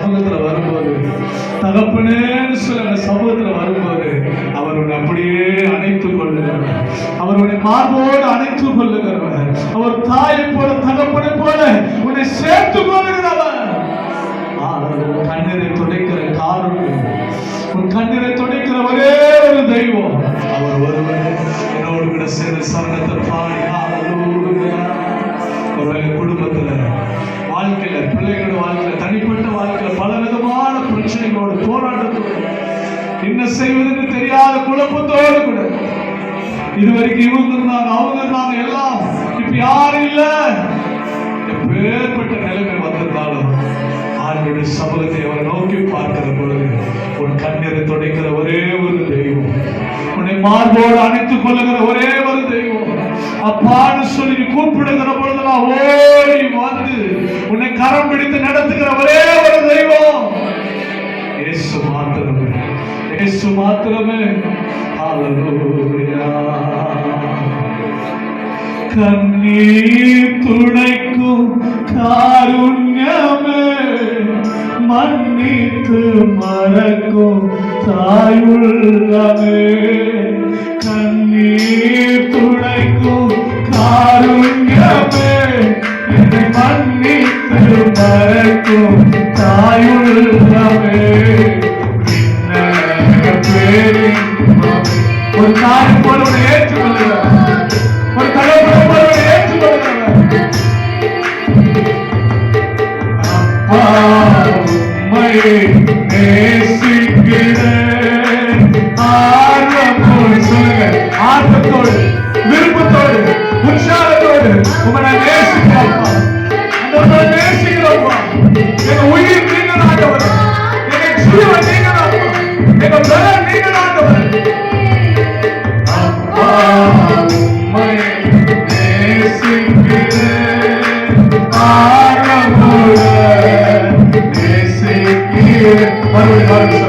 சமூகத்துல வரும்போது, தகப்பனேன்னு சொல்லி அந்த சமூகத்துல வரும்போது அவர் உன்னை அப்படியே அணைத்துக் கொள்ளுகிறவர், அவர் உன்னை மார்போடு அணைத்துக் கொள்ளுகிறவர், அவர் தாயை போல தகப்பனை போல உன்னை சேர்த்துக் கொள்ளுகிறவர். உன் கண்ணீரை துடைக்கிற காரணம், உன் கண்ணீரை துடைக்கிற ஒரே ஒரு தெய்வம் அவர் ஒருவர். என்னோடு கூட சேர்ந்து சரணத்தை பாடி ஒருவேளை குடும்பத்துல, வாழ்க்கையில, பிள்ளைகளோட வாழ்க்கையில, தனிப்பட்ட வாழ்க்கையில பல விதமான பிரச்சனைகளோடு போராட்டத்தோடு, என்ன செய்வதுன்னு தெரியாத குழப்பத்தோடு கூட, இதுவரைக்கும் இவங்க இருந்தாங்க, அவங்க இருந்தாங்க, எல்லாம் இப்ப யாரும் இல்ல, எப்பேற்பட்ட நிலைமை வந்திருந்தாலும் ஆண்டவருடைய சமூகத்தை அவரை நோக்கி பார்க்கிற பொழுது உன் கண்ணீரை துடைக்கிற ஒரே ஒரு தெய்வம், உன்னை மார்போடு அணைத்துக் கொள்ளுகிற ஒரே ஒரு தெய்வம், அப்பான்னு சொல்லி நீ கூப்பிடுகிற பொழுதெல்லாம் ஓடி வந்து உன்னை கரம் பிடித்து நடத்துகிற ஒரே ஒரு தெய்வம் இயேசு மாத்திரமே, இயேசு மாத்திரமே. ஹல்லேலூயா. கண்ணீர் துடைக்கும் காருண்யமே, மன்னித்து மறக்கும் தாயுள்ளமே, கண்ணீர் துடைக்கும் காருண்யமே, என்னை மன்னித்து மறக்கும் தாயுள்ளமே. ஒரு தாய் போல ஒரு ஏற்றுக்கொள்கிறார், ஒரு தகவலை போல ஒரு ஏற்றுக்கொள்கிறார். அப்பா உம்மை நேசிக்கிறேன், ஆர்வத்தோடு சொல்லுங்க, ஆர்வத்தோடு, விருப்பத்தோடு, உற்சாகத்தோடு உம்மை நான் நேசிக்கிறேன். அந்த நேசிக்கிறோம்ப்பா, எங்க உயிர் நீங்க ஆண்டவர், எங்க ஜீவன் நீங்க ஆண்டவர், எங்க பலன் நீங்க ஆண்டவர். அப்பா உம்மை நேசிக்கிறேன், ஆர்வத்தோடு நேசிக்கிறேன். மறுபடியும்